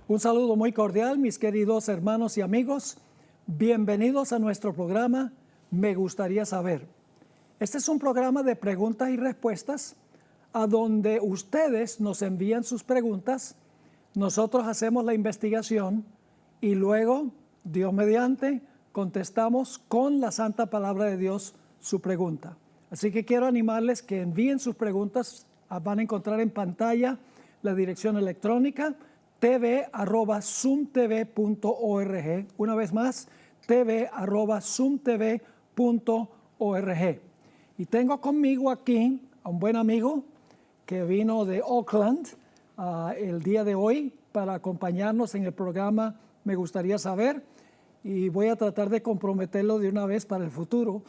Un saludo muy cordial, mis queridos hermanos y amigos. Bienvenidos a nuestro programa Me Gustaría Saber. Este es un programa de preguntas y respuestas a donde ustedes nos envían sus preguntas, nosotros hacemos la investigación y luego, Dios mediante, contestamos con la santa palabra de Dios su pregunta. Así que quiero animarles que envíen sus preguntas. Van a encontrar en pantalla la dirección electrónica tv@zoomtv.org. Una vez más, tv@zoomtv.org. Y tengo conmigo aquí a un buen amigo que vino de Oakland el día de hoy para acompañarnos en el programa Me Gustaría Saber. Y voy a tratar de comprometerlo de una vez para el futuro,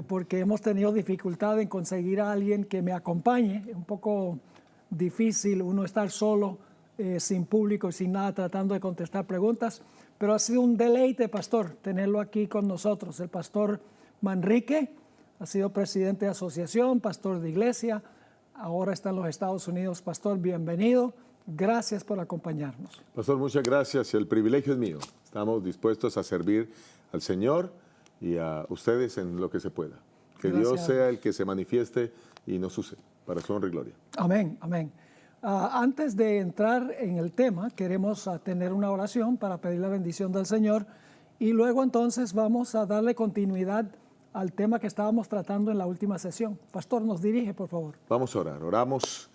porque hemos tenido dificultad en conseguir a alguien que me acompañe. Es un poco difícil uno estar solo, sin público y sin nada, tratando de contestar preguntas. Pero ha sido un deleite, pastor, tenerlo aquí con nosotros. El pastor Manrique ha sido presidente de asociación, pastor de iglesia, ahora está en los Estados Unidos. Pastor, bienvenido. Gracias por acompañarnos. Pastor, muchas gracias. El privilegio es mío. Estamos dispuestos a servir al Señor y a ustedes en lo que se pueda. Que Gracias. Dios sea el que se manifieste y nos use para su honra y gloria. Amén, amén. Antes de entrar en el tema, queremos tener una oración para pedir la bendición del Señor y luego entonces vamos a darle continuidad al tema que estábamos tratando en la última sesión. Pastor, nos dirige, por favor. Vamos a orar. Oramos.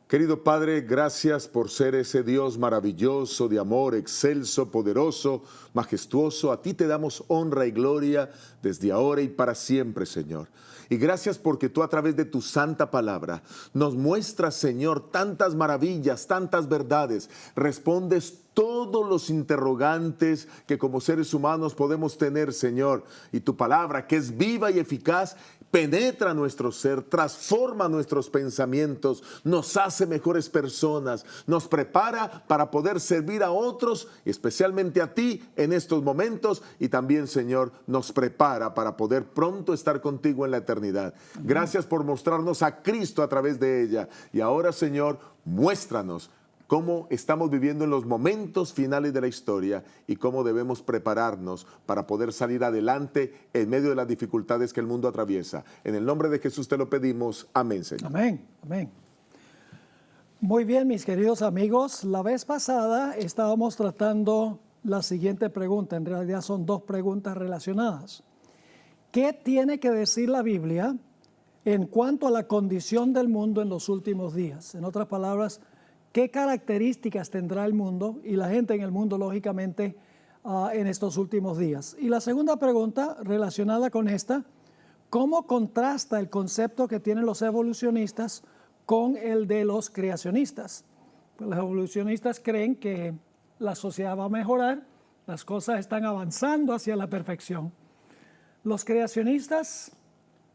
Querido Padre, gracias por ser ese Dios maravilloso, de amor, excelso, poderoso, majestuoso. A ti te damos honra y gloria desde ahora y para siempre, Señor. Y gracias porque tú a través de tu santa palabra nos muestras, Señor, tantas maravillas, tantas verdades. Respondes todos los interrogantes que como seres humanos podemos tener, Señor. Y tu palabra, que es viva y eficaz, penetra nuestro ser, transforma nuestros pensamientos, nos hace mejores personas, nos prepara para poder servir a otros, especialmente a ti en estos momentos, y también, Señor, nos prepara para poder pronto estar contigo en la eternidad. Gracias por mostrarnos a Cristo a través de ella. Y ahora, Señor, muéstranos cómo estamos viviendo en los momentos finales de la historia y cómo debemos prepararnos para poder salir adelante en medio de las dificultades que el mundo atraviesa. En el nombre de Jesús te lo pedimos. Amén, Señor. Amén, amén. Muy bien, mis queridos amigos. La vez pasada estábamos tratando la siguiente pregunta. En realidad son dos preguntas relacionadas. ¿Qué tiene que decir la Biblia en cuanto a la condición del mundo en los últimos días? En otras palabras, ¿qué características tendrá el mundo y la gente en el mundo, lógicamente, en estos últimos días? Y la segunda pregunta relacionada con esta, ¿cómo contrasta el concepto que tienen los evolucionistas con el de los creacionistas? Pues los evolucionistas creen que la sociedad va a mejorar, las cosas están avanzando hacia la perfección. Los creacionistas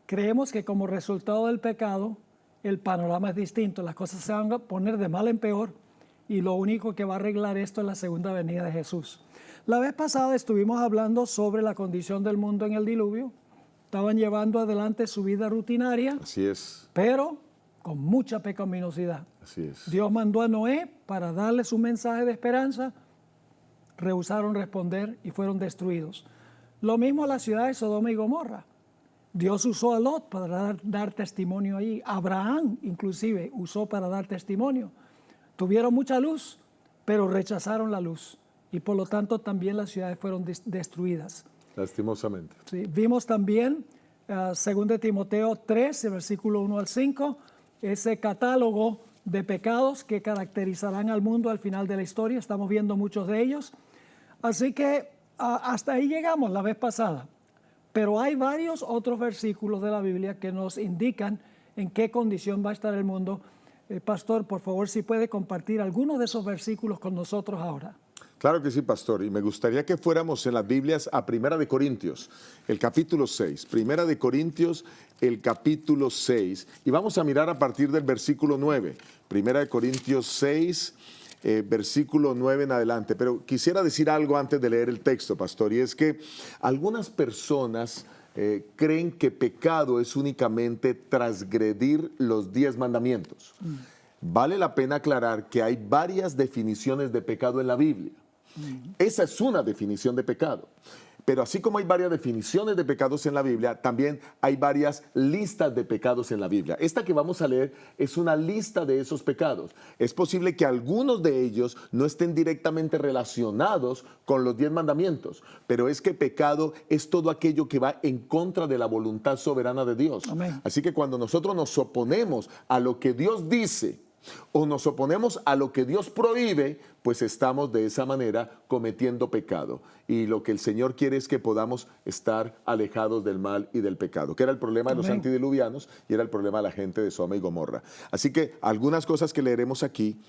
creemos que como resultado del pecado, el panorama es distinto, las cosas se van a poner de mal en peor y lo único que va a arreglar esto es la segunda venida de Jesús. La vez pasada estuvimos hablando sobre la condición del mundo en el diluvio. Estaban llevando adelante su vida rutinaria. Así es. Pero con mucha pecaminosidad. Así es. Dios mandó a Noé para darles un mensaje de esperanza. Rehusaron responder y fueron destruidos. Lo mismo la ciudad de Sodoma y Gomorra. Dios usó a Lot para dar testimonio allí. Abraham, inclusive, usó para dar testimonio. Tuvieron mucha luz, pero rechazaron la luz. Y por lo tanto también las ciudades fueron destruidas. Lastimosamente. Sí, vimos también, 2 Timoteo 3, versículo 1 al 5, ese catálogo de pecados que caracterizarán al mundo al final de la historia. Estamos viendo muchos de ellos. Así que hasta ahí llegamos la vez pasada. Pero hay varios otros versículos de la Biblia que nos indican en qué condición va a estar el mundo. Pastor, por favor, si puede compartir algunos de esos versículos con nosotros ahora. Claro que sí, pastor. Y me gustaría que fuéramos en las Biblias a Primera de Corintios, el capítulo 6. Primera de Corintios, el capítulo 6. Y vamos a mirar a partir del versículo 9. Primera de Corintios 6, versículo 9 en adelante. Pero quisiera decir algo antes de leer el texto, pastor, y es que algunas personas creen que pecado es únicamente transgredir los 10 mandamientos. vale la pena aclarar que hay varias definiciones de pecado en la Biblia. Esa es una definición de pecado. Pero así como hay varias definiciones de pecados en la Biblia, también hay varias listas de pecados en la Biblia. Esta que vamos a leer es una lista de esos pecados. Es posible que algunos de ellos no estén directamente relacionados con los 10 mandamientos, pero es que pecado es todo aquello que va en contra de la voluntad soberana de Dios. Amén. Así que cuando nosotros nos oponemos a lo que Dios dice, o nos oponemos a lo que Dios prohíbe, pues estamos de esa manera cometiendo pecado. Y lo que el Señor quiere es que podamos estar alejados del mal y del pecado, que era el problema de los Amén. antediluvianos y era el problema de la gente de Sodoma y Gomorra. Así que algunas cosas que leeremos aquí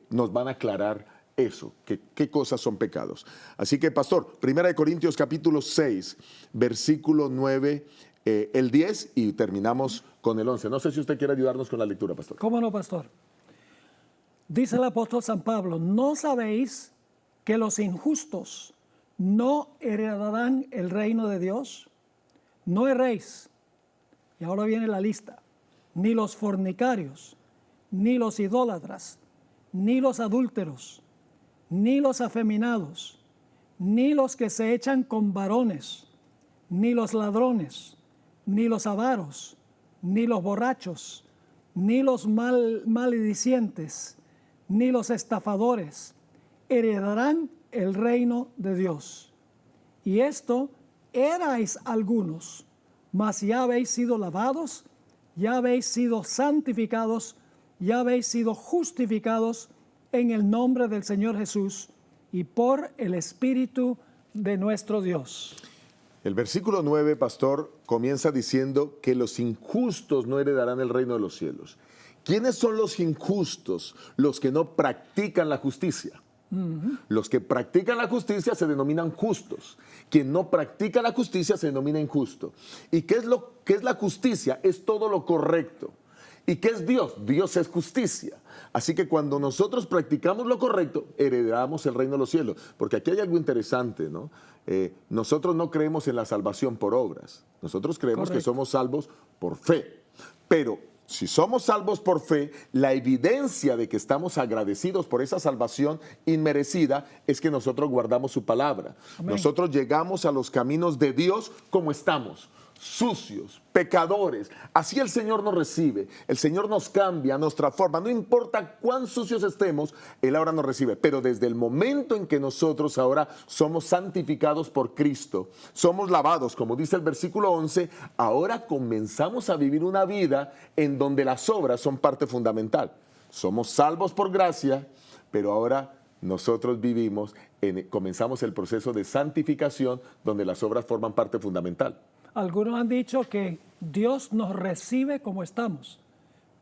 nos van a aclarar eso, qué cosas son pecados. Así que, pastor, 1 Corintios capítulo 6, versículo 9, el 10 y terminamos con el 11. No sé si usted quiere ayudarnos con la lectura, pastor. ¿Cómo no, pastor? Dice el apóstol San Pablo, ¿no sabéis que los injustos no heredarán el reino de Dios? No erréis. Y ahora viene la lista. Ni los fornicarios, ni los idólatras, ni los adúlteros, ni los afeminados, ni los que se echan con varones, ni los ladrones, ni los avaros, ni los borrachos, ni los maledicientes, ni los estafadores heredarán el reino de Dios. Y esto erais algunos, mas ya habéis sido lavados, ya habéis sido santificados, ya habéis sido justificados en el nombre del Señor Jesús y por el Espíritu de nuestro Dios. El versículo 9, pastor, comienza diciendo que los injustos no heredarán el reino de los cielos. ¿Quiénes son los injustos? Los que no practican la justicia. Los que practican la justicia se denominan justos. Quien no practica la justicia se denomina injusto. ¿Y qué es la justicia? Es todo lo correcto. ¿Y qué es Dios? Dios es justicia. Así que cuando nosotros practicamos lo correcto, heredamos el reino de los cielos. Porque aquí hay algo interesante, ¿no? Nosotros no creemos en la salvación por obras. Nosotros creemos que somos salvos por fe. Pero si somos salvos por fe, la evidencia de que estamos agradecidos por esa salvación inmerecida es que nosotros guardamos su palabra. Amén. Nosotros llegamos a los caminos de Dios como estamos, sucios, pecadores. Así el Señor nos recibe, el Señor nos cambia, nos transforma. No importa cuán sucios estemos, Él ahora nos recibe. Pero desde el momento en que nosotros ahora somos santificados por Cristo, somos lavados, como dice el versículo 11, ahora comenzamos a vivir una vida en donde las obras son parte fundamental. Somos salvos por gracia, pero ahora nosotros comenzamos el proceso de santificación donde las obras forman parte fundamental. Algunos han dicho que Dios nos recibe como estamos,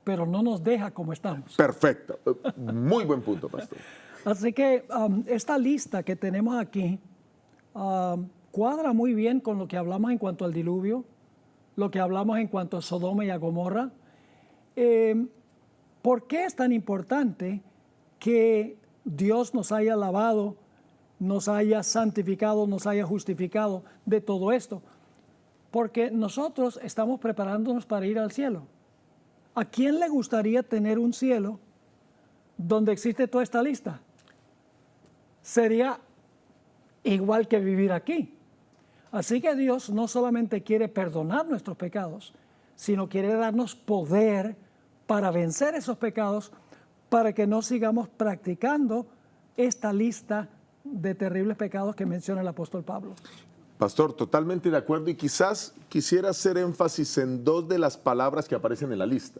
pero no nos deja como estamos. Perfecto. Muy buen punto, pastor. Así que esta lista que tenemos aquí cuadra muy bien con lo que hablamos en cuanto al diluvio, lo que hablamos en cuanto a Sodoma y a Gomorra. ¿Por qué es tan importante que Dios nos haya lavado, nos haya santificado, nos haya justificado de todo esto? Porque nosotros estamos preparándonos para ir al cielo. ¿A quién le gustaría tener un cielo donde existe toda esta lista? Sería igual que vivir aquí. Así que Dios no solamente quiere perdonar nuestros pecados, sino quiere darnos poder para vencer esos pecados, para que no sigamos practicando esta lista de terribles pecados que menciona el apóstol Pablo. Pastor, totalmente de acuerdo y quizás quisiera hacer énfasis en dos de las palabras que aparecen en la lista.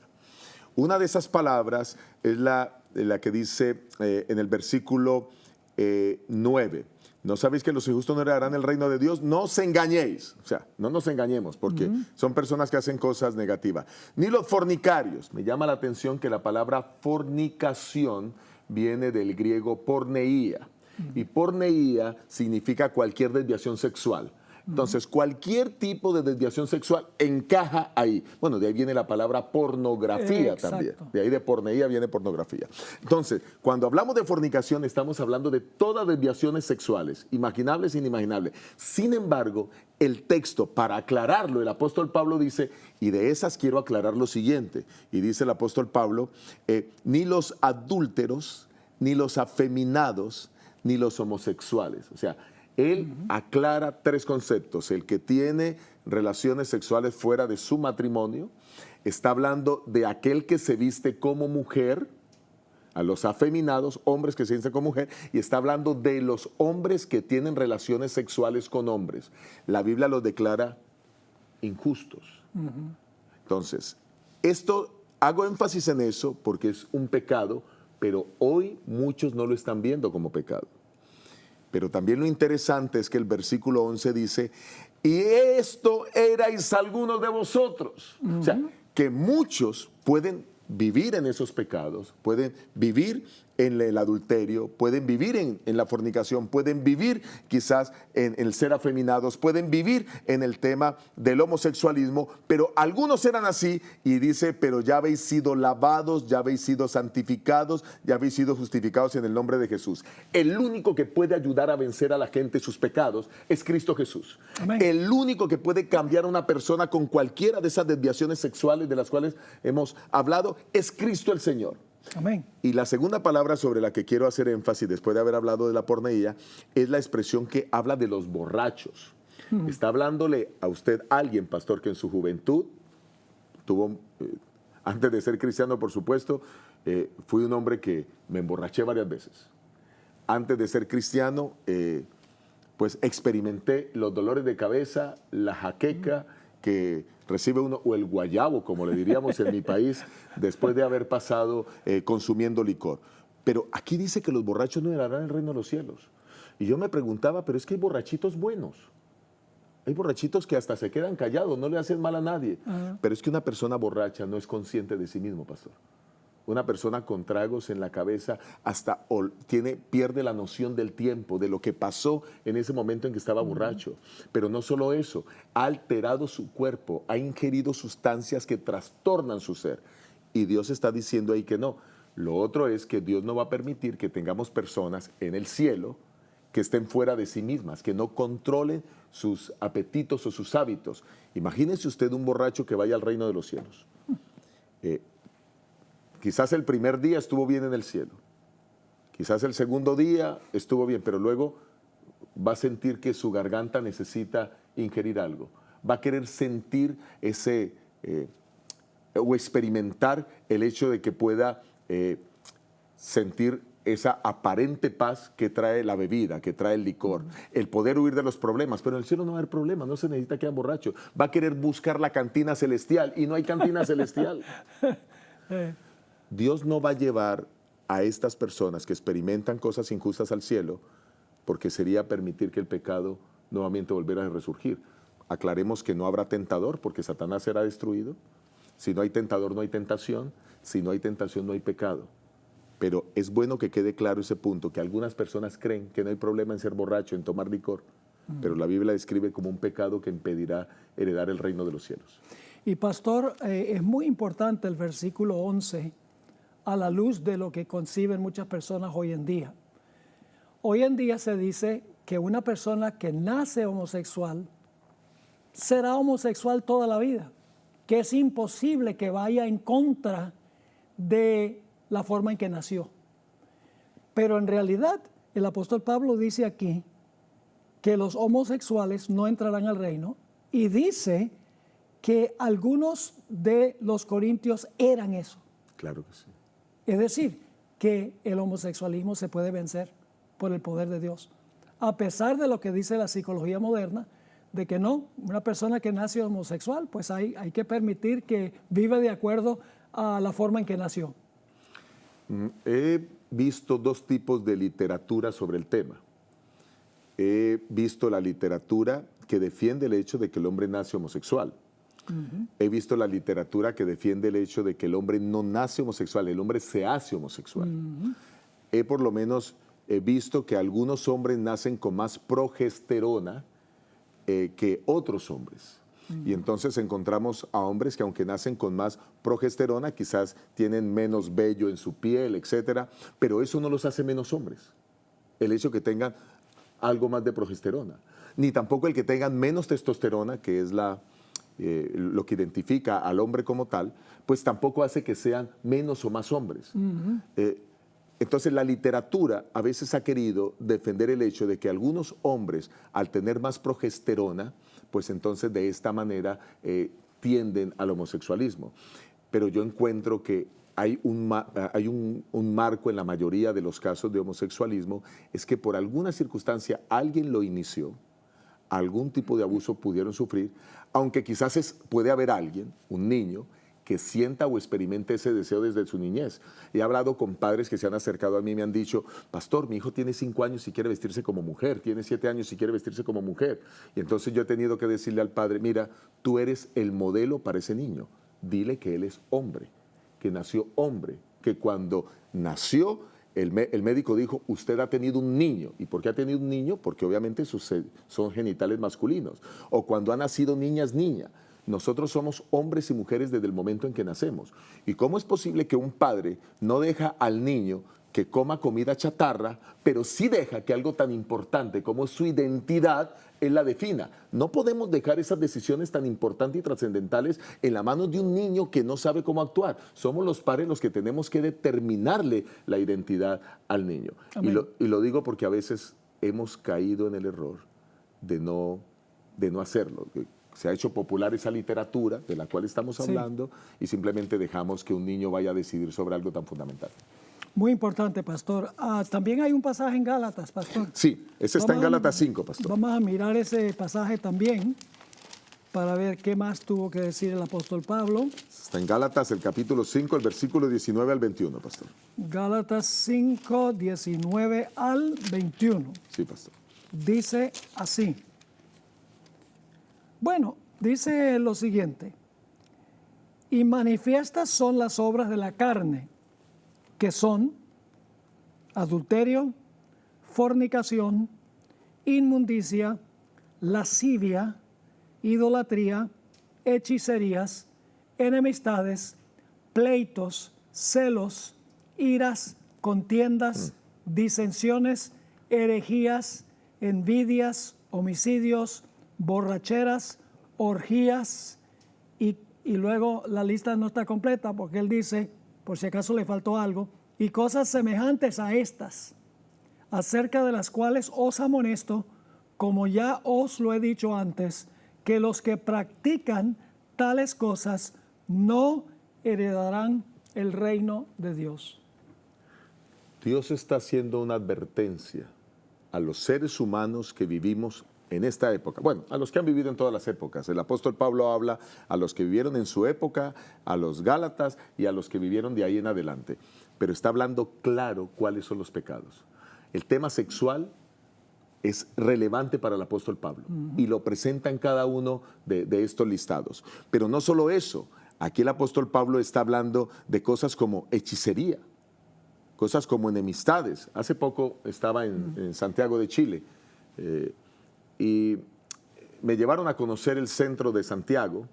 Una de esas palabras es la que dice en el versículo 9. ¿No sabéis que los injustos no heredarán el reino de Dios? No os engañéis. O sea, no nos engañemos porque son personas que hacen cosas negativas. Ni los fornicarios. Me llama la atención que la palabra fornicación viene del griego porneía. Y porneía significa cualquier desviación sexual. Entonces, cualquier tipo de desviación sexual encaja ahí. Bueno, de ahí viene la palabra pornografía también. De ahí de porneía viene pornografía. Entonces, cuando hablamos de fornicación, estamos hablando de todas desviaciones sexuales, imaginables e inimaginables. Sin embargo, el texto, para aclararlo, el apóstol Pablo dice, y de esas quiero aclarar lo siguiente, y dice el apóstol Pablo, ni los adúlteros, ni los afeminados, ni los homosexuales. O sea, él aclara tres conceptos. El que tiene relaciones sexuales fuera de su matrimonio, está hablando de aquel que se viste como mujer, a los afeminados, hombres que se visten como mujer, y está hablando de los hombres que tienen relaciones sexuales con hombres. La Biblia los declara injustos. Entonces, hago énfasis en eso porque es un pecado, pero hoy muchos no lo están viendo como pecado. Pero también lo interesante es que el versículo 11 dice, y esto erais algunos de vosotros. O sea, que muchos pueden vivir en esos pecados, pueden vivir en el adulterio, pueden vivir en la fornicación, pueden vivir quizás en el ser afeminados, pueden vivir en el tema del homosexualismo, pero algunos eran así y dice, pero ya habéis sido lavados, ya habéis sido santificados, ya habéis sido justificados en el nombre de Jesús. El único que puede ayudar a vencer a la gente sus pecados es Cristo Jesús. Amén. El único que puede cambiar a una persona con cualquiera de esas desviaciones sexuales de las cuales hemos hablado es Cristo el Señor. Amén. Y la segunda palabra sobre la que quiero hacer énfasis después de haber hablado de la porneía es la expresión que habla de los borrachos. Está hablándole a usted alguien, pastor, que en su juventud tuvo, antes de ser cristiano, por supuesto, fui un hombre que me emborraché varias veces. Antes de ser cristiano, pues experimenté los dolores de cabeza, la jaqueca que recibe uno, o el guayabo, como le diríamos en mi país, después de haber pasado consumiendo licor. Pero aquí dice que los borrachos no heredarán el reino de los cielos. Y yo me preguntaba, pero es que hay borrachitos buenos. Hay borrachitos que hasta se quedan callados, no le hacen mal a nadie. Pero es que una persona borracha no es consciente de sí mismo, pastor. Una persona con tragos en la cabeza hasta pierde la noción del tiempo, de lo que pasó en ese momento en que estaba borracho. Pero no solo eso, ha alterado su cuerpo, ha ingerido sustancias que trastornan su ser. Y Dios está diciendo ahí que no. Lo otro es que Dios no va a permitir que tengamos personas en el cielo que estén fuera de sí mismas, que no controlen sus apetitos o sus hábitos. Imagínese usted un borracho que vaya al reino de los cielos. Quizás el primer día estuvo bien en el cielo, quizás el segundo día estuvo bien, pero luego va a sentir que su garganta necesita ingerir algo. Va a querer sentir o experimentar el hecho de que pueda sentir esa aparente paz que trae la bebida, que trae el licor, el poder huir de los problemas. Pero en el cielo no va a haber problemas, no se necesita que haya borracho. Va a querer buscar la cantina celestial y no hay cantina celestial. Dios no va a llevar a estas personas que experimentan cosas injustas al cielo, porque sería permitir que el pecado nuevamente volviera a resurgir. Aclaremos que no habrá tentador, porque Satanás será destruido. Si no hay tentador, no hay tentación. Si no hay tentación, no hay pecado. Pero es bueno que quede claro ese punto, que algunas personas creen que no hay problema en ser borracho, en tomar licor, pero la Biblia describe como un pecado que impedirá heredar el reino de los cielos. Y pastor, es muy importante el versículo 11, a la luz de lo que conciben muchas personas hoy en día. Hoy en día se dice que una persona que nace homosexual será homosexual toda la vida, que es imposible que vaya en contra de la forma en que nació. Pero en realidad el apóstol Pablo dice aquí que los homosexuales no entrarán al reino y dice que algunos de los corintios eran eso. Claro que sí. Es decir, que el homosexualismo se puede vencer por el poder de Dios. A pesar de lo que dice la psicología moderna, de que no, una persona que nace homosexual, pues hay que permitir que viva de acuerdo a la forma en que nació. He visto dos tipos de literatura sobre el tema. He visto la literatura que defiende el hecho de que el hombre nace homosexual. He visto la literatura que defiende el hecho de que el hombre no nace homosexual, el hombre se hace homosexual. Por lo menos he visto que algunos hombres nacen con más progesterona que otros hombres. Y entonces encontramos a hombres que aunque nacen con más progesterona, quizás tienen menos vello en su piel, etcétera, pero eso no los hace menos hombres. El hecho que tengan algo más de progesterona, ni tampoco el que tengan menos testosterona, que es lo que identifica al hombre como tal, pues tampoco hace que sean menos o más hombres. Entonces la literatura a veces ha querido defender el hecho de que algunos hombres, al tener más progesterona, pues entonces de esta manera tienden al homosexualismo. Pero yo encuentro que hay un marco en la mayoría de los casos de homosexualismo, es que por alguna circunstancia alguien lo inició, algún tipo de abuso pudieron sufrir, aunque quizás puede haber alguien, un niño, que sienta o experimente ese deseo desde su niñez. He hablado con padres que se han acercado a mí y me han dicho, pastor, mi hijo tiene 5 años y quiere vestirse como mujer, tiene 7 años y quiere vestirse como mujer. Y entonces yo he tenido que decirle al padre, mira, tú eres el modelo para ese niño. Dile que él es hombre, que nació hombre, que cuando nació el médico dijo, usted ha tenido un niño. ¿Y por qué ha tenido un niño? Porque obviamente son genitales masculinos. O cuando ha nacido niñas, niña. Nosotros somos hombres y mujeres desde el momento en que nacemos. ¿Y cómo es posible que un padre no deja al niño que coma comida chatarra, pero sí deja que algo tan importante como su identidad, él la defina? No podemos dejar esas decisiones tan importantes y trascendentales en la mano de un niño que no sabe cómo actuar. Somos los padres los que tenemos que determinarle la identidad al niño. Y lo digo porque a veces hemos caído en el error de no hacerlo. Se ha hecho popular esa literatura de la cual estamos hablando y simplemente dejamos que un niño vaya a decidir sobre algo tan fundamental. Muy importante, pastor. También hay un pasaje en Gálatas, pastor. Sí, ese está en Gálatas 5, pastor. Vamos a mirar ese pasaje también para ver qué más tuvo que decir el apóstol Pablo. Está en Gálatas, el capítulo 5, el versículo 19 al 21, pastor. Gálatas 5, 19 al 21. Sí, pastor. Dice así. Bueno, dice lo siguiente. Y manifiestas son las obras de la carne, que son adulterio, fornicación, inmundicia, lascivia, idolatría, hechicerías, enemistades, pleitos, celos, iras, contiendas, disensiones, herejías, envidias, homicidios, borracheras, orgías, y luego la lista no está completa porque él dice, por si acaso le faltó algo, y cosas semejantes a estas, acerca de las cuales os amonesto, como ya os lo he dicho antes, que los que practican tales cosas no heredarán el reino de Dios. Dios está haciendo una advertencia a los seres humanos que vivimos en esta época. Bueno, a los que han vivido en todas las épocas. El apóstol Pablo habla a los que vivieron en su época, a los Gálatas y a los que vivieron de ahí en adelante. Pero está hablando claro cuáles son los pecados. El tema sexual es relevante para el apóstol Pablo y lo presenta en cada uno de estos listados. Pero no solo eso, aquí el apóstol Pablo está hablando de cosas como hechicería, cosas como enemistades. Hace poco estaba en Santiago de Chile y me llevaron a conocer el centro de Santiago.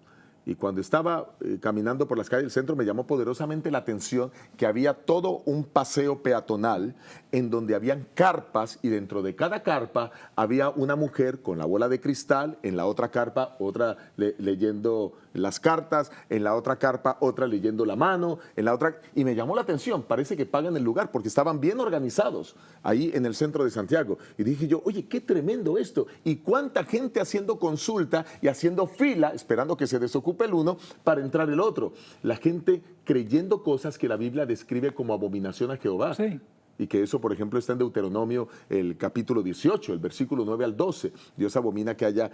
Y cuando estaba caminando por las calles del centro me llamó poderosamente la atención que había todo un paseo peatonal en donde habían carpas y dentro de cada carpa había una mujer con la bola de cristal, en la otra carpa otra leyendo las cartas, en la otra carpa otra leyendo la mano, en la otra... Y me llamó la atención, parece que pagan el lugar porque estaban bien organizados ahí en el centro de Santiago. Y dije yo, oye, qué tremendo esto. Y cuánta gente haciendo consulta y haciendo fila, esperando que se desocupe el uno para entrar el otro. La gente creyendo cosas que la Biblia describe como abominación a Jehová. Sí. Y que eso, por ejemplo, está en Deuteronomio, el capítulo 18, el versículo 9 al 12. Dios abomina que haya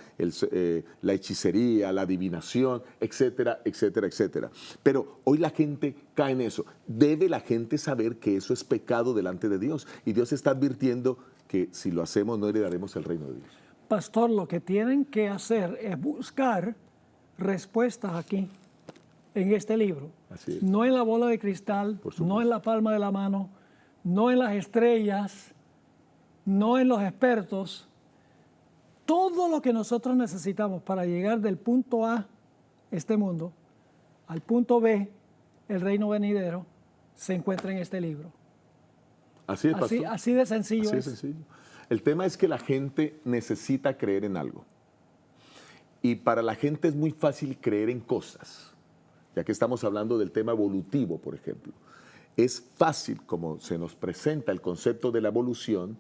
la hechicería, la adivinación, etcétera, etcétera, etcétera. Pero hoy la gente cae en eso. Debe la gente saber que eso es pecado delante de Dios. Y Dios está advirtiendo que si lo hacemos no heredaremos el reino de Dios. Pastor, lo que tienen que hacer es buscar respuestas aquí, en este libro. Así es. No en la bola de cristal, no en la palma de la mano, no en las estrellas, no en los expertos. todo lo que nosotros necesitamos para llegar del punto A, este mundo, al punto B, el reino venidero, se encuentra en este libro. Así es, pastor. Así de sencillo Así de es. sencillo. El tema es que la gente necesita creer en algo. Y para la gente es muy fácil creer en cosas, ya que estamos hablando del tema evolutivo, por ejemplo. Es fácil, como se nos presenta el concepto de la evolución,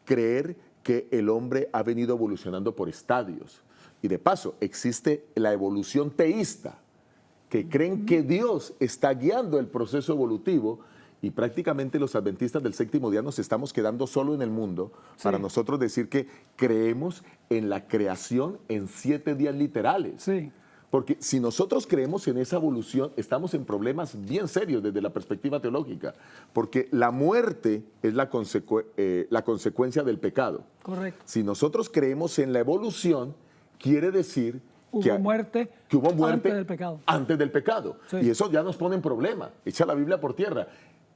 creer que el hombre ha venido evolucionando por estadios. Y de paso, existe la evolución teísta, que creen que Dios está guiando el proceso evolutivo, y prácticamente los adventistas del séptimo día nos estamos quedando solo en el mundo para nosotros decir que creemos en la creación en 7 días literales. Sí. Porque si nosotros creemos en esa evolución, estamos en problemas bien serios desde la perspectiva teológica, porque la muerte es la consecuencia del pecado. Correcto. Si nosotros creemos en la evolución, quiere decir que hubo muerte antes del pecado. Antes del pecado. Sí. Y eso ya nos pone en problema. Echa la Biblia por tierra.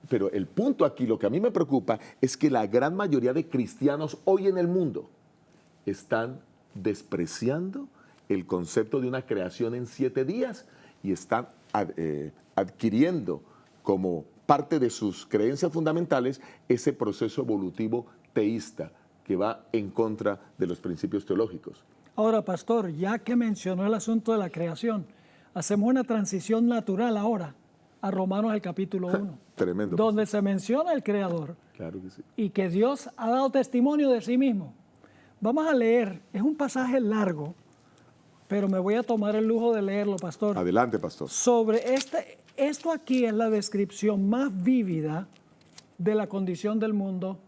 Pero el punto aquí, lo que a mí me preocupa, es que la gran mayoría de cristianos hoy en el mundo están despreciando el concepto de una creación en 7 días y están adquiriendo como parte de sus creencias fundamentales ese proceso evolutivo teísta que va en contra de los principios teológicos. Ahora, pastor, ya que mencionó el asunto de la creación, hacemos una transición natural ahora a Romanos el capítulo 1. Tremendo. Donde se menciona el Creador. Claro que sí. Y que Dios ha dado testimonio de sí mismo. Vamos a leer, es un pasaje largo, pero me voy a tomar el lujo de leerlo, pastor. Adelante, pastor. Sobre esto aquí es la descripción más vívida de la condición del mundo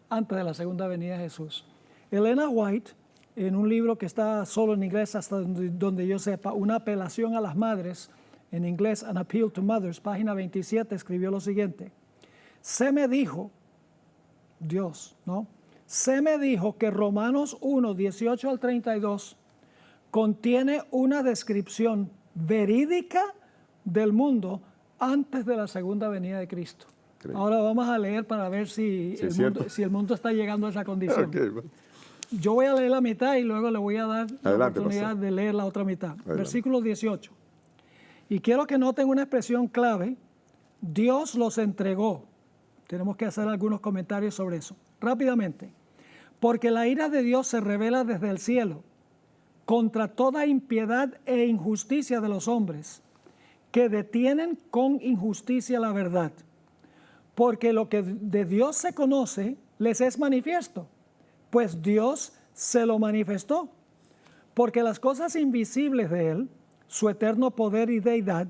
antes de la segunda venida de Jesús. Elena White, en un libro que está solo en inglés hasta donde yo sepa, una apelación a las madres, en inglés, An Appeal to Mothers, página 27, escribió lo siguiente. Se me dijo, Dios, ¿no? Se me dijo que Romanos 1, 18 al 32 contiene una descripción verídica del mundo antes de la segunda venida de Cristo. Creo. Ahora vamos a leer para ver si el mundo está llegando a esa condición. Okay. Yo voy a leer la mitad y luego le voy a dar la oportunidad de leer la otra mitad. Adelante. Versículo 18. Y quiero que noten una expresión clave. Dios los entregó. Tenemos que hacer algunos comentarios sobre eso. Rápidamente. Porque la ira de Dios se revela desde el cielo contra toda impiedad e injusticia de los hombres, que detienen con injusticia la verdad. Porque lo que de Dios se conoce les es manifiesto, pues Dios se lo manifestó. Porque las cosas invisibles de Él, su eterno poder y deidad,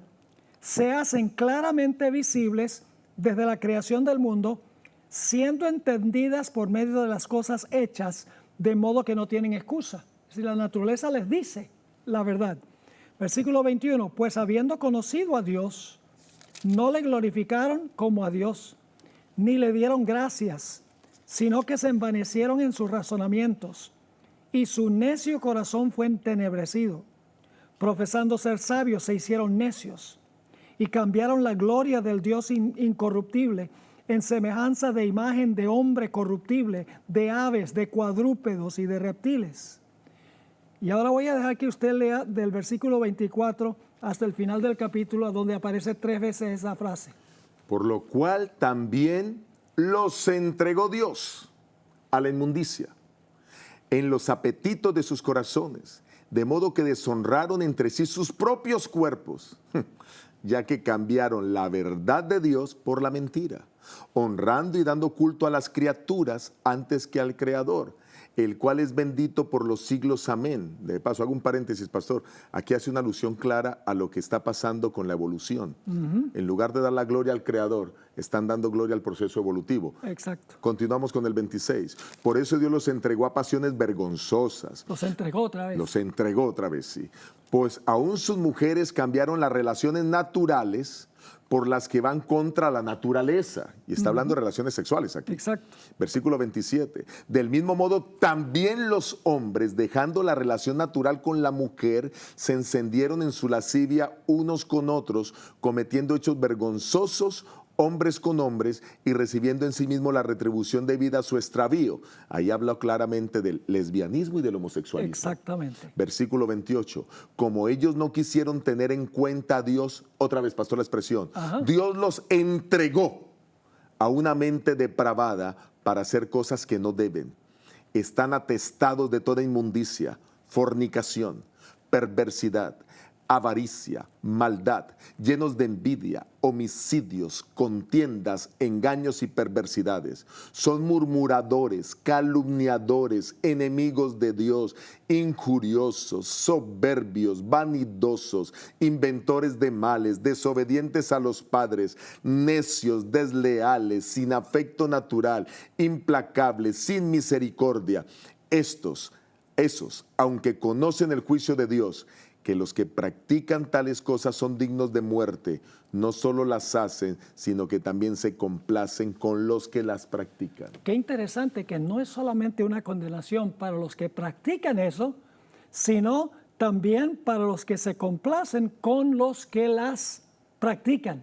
se hacen claramente visibles desde la creación del mundo, siendo entendidas por medio de las cosas hechas, de modo que no tienen excusa. Es decir, la naturaleza les dice la verdad. Versículo 21, pues habiendo conocido a Dios, no le glorificaron como a Dios, ni le dieron gracias, sino que se envanecieron en sus razonamientos, y su necio corazón fue entenebrecido. Profesando ser sabios, se hicieron necios y cambiaron la gloria del Dios incorruptible en semejanza de imagen de hombre corruptible, de aves, de cuadrúpedos y de reptiles. Y ahora voy a dejar que usted lea del versículo 24 hasta el final del capítulo, donde aparece 3 veces esa frase. Por lo cual también los entregó Dios a la inmundicia, en los apetitos de sus corazones, de modo que deshonraron entre sí sus propios cuerpos, ya que cambiaron la verdad de Dios por la mentira, honrando y dando culto a las criaturas antes que al Creador, el cual es bendito por los siglos. Amén. De paso, hago un paréntesis, pastor. Aquí hace una alusión clara a lo que está pasando con la evolución. En lugar de dar la gloria al Creador, están dando gloria al proceso evolutivo. Exacto. Continuamos con el 26. Por eso Dios los entregó a pasiones vergonzosas. Los entregó otra vez. Los entregó otra vez, sí. Pues aún sus mujeres cambiaron las relaciones naturales por las que van contra la naturaleza. Y está hablando de relaciones sexuales aquí. Exacto. Versículo 27. Del mismo modo, también los hombres, dejando la relación natural con la mujer, se encendieron en su lascivia unos con otros, cometiendo hechos vergonzosos, hombres con hombres y recibiendo en sí mismo la retribución debida a su extravío. Ahí habla claramente del lesbianismo y del homosexualismo. Exactamente. Versículo 28. Como ellos no quisieron tener en cuenta a Dios, otra vez, pastor, la expresión, Ajá. Dios los entregó a una mente depravada para hacer cosas que no deben. Están atestados de toda inmundicia, fornicación, perversidad, avaricia, maldad, llenos de envidia, homicidios, contiendas, engaños y perversidades. Son murmuradores, calumniadores, enemigos de Dios, injuriosos, soberbios, vanidosos, inventores de males, desobedientes a los padres, necios, desleales, sin afecto natural, implacables, sin misericordia. Esos, aunque conocen el juicio de Dios, que los que practican tales cosas son dignos de muerte, no solo las hacen, sino que también se complacen con los que las practican. Qué interesante que no es solamente una condenación para los que practican eso, sino también para los que se complacen con los que las practican.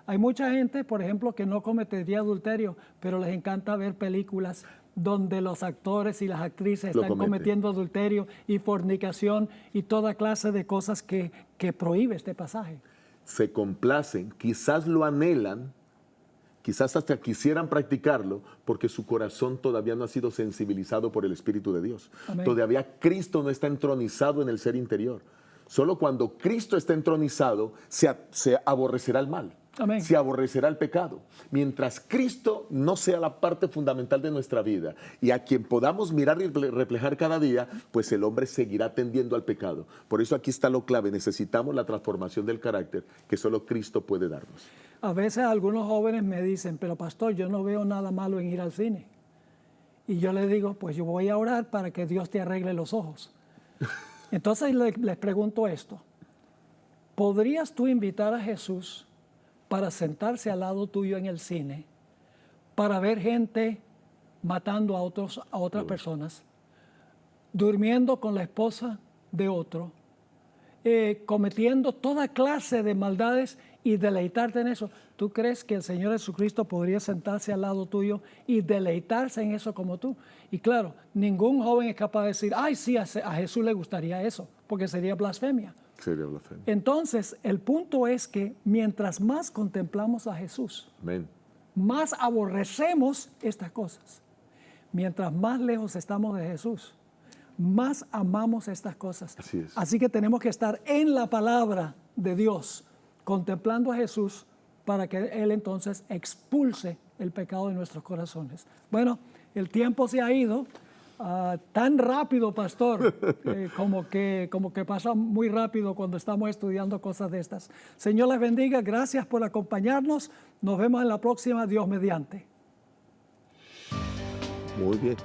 Hay mucha gente, por ejemplo, que no cometiría adulterio, pero les encanta ver películas donde los actores y las actrices están cometiendo adulterio y fornicación y toda clase de cosas que prohíbe este pasaje. Se complacen, quizás lo anhelan, quizás hasta quisieran practicarlo, porque su corazón todavía no ha sido sensibilizado por el Espíritu de Dios. Amén. Todavía Cristo no está entronizado en el ser interior. Solo cuando Cristo está entronizado, se aborrecerá el mal. Amén. Se aborrecerá el pecado. Mientras Cristo no sea la parte fundamental de nuestra vida y a quien podamos mirar y reflejar cada día, pues el hombre seguirá tendiendo al pecado. Por eso aquí está lo clave. Necesitamos la transformación del carácter que solo Cristo puede darnos. A veces algunos jóvenes me dicen, pero pastor, yo no veo nada malo en ir al cine. Y yo les digo, pues yo voy a orar para que Dios te arregle los ojos. Entonces les pregunto esto. ¿Podrías tú invitar a Jesús para sentarse al lado tuyo en el cine, para ver gente matando a otras personas, durmiendo con la esposa de otro, cometiendo toda clase de maldades y deleitarte en eso? ¿Tú crees que el Señor Jesucristo podría sentarse al lado tuyo y deleitarse en eso como tú? Y claro, ningún joven es capaz de decir, ay, sí, a Jesús le gustaría eso, porque sería blasfemia. Sería blasfemia. Entonces, el punto es que mientras más contemplamos a Jesús, Amén. más aborrecemos estas cosas. Mientras más lejos estamos de Jesús, más amamos estas cosas. Así es. Así que tenemos que estar en la palabra de Dios, contemplando a Jesús para que Él entonces expulse el pecado de nuestros corazones. Bueno, el tiempo se ha ido. Tan rápido, pastor, como que pasa muy rápido cuando estamos estudiando cosas de estas. Señor les bendiga, gracias por acompañarnos. Nos vemos en la próxima, Dios mediante. Muy bien.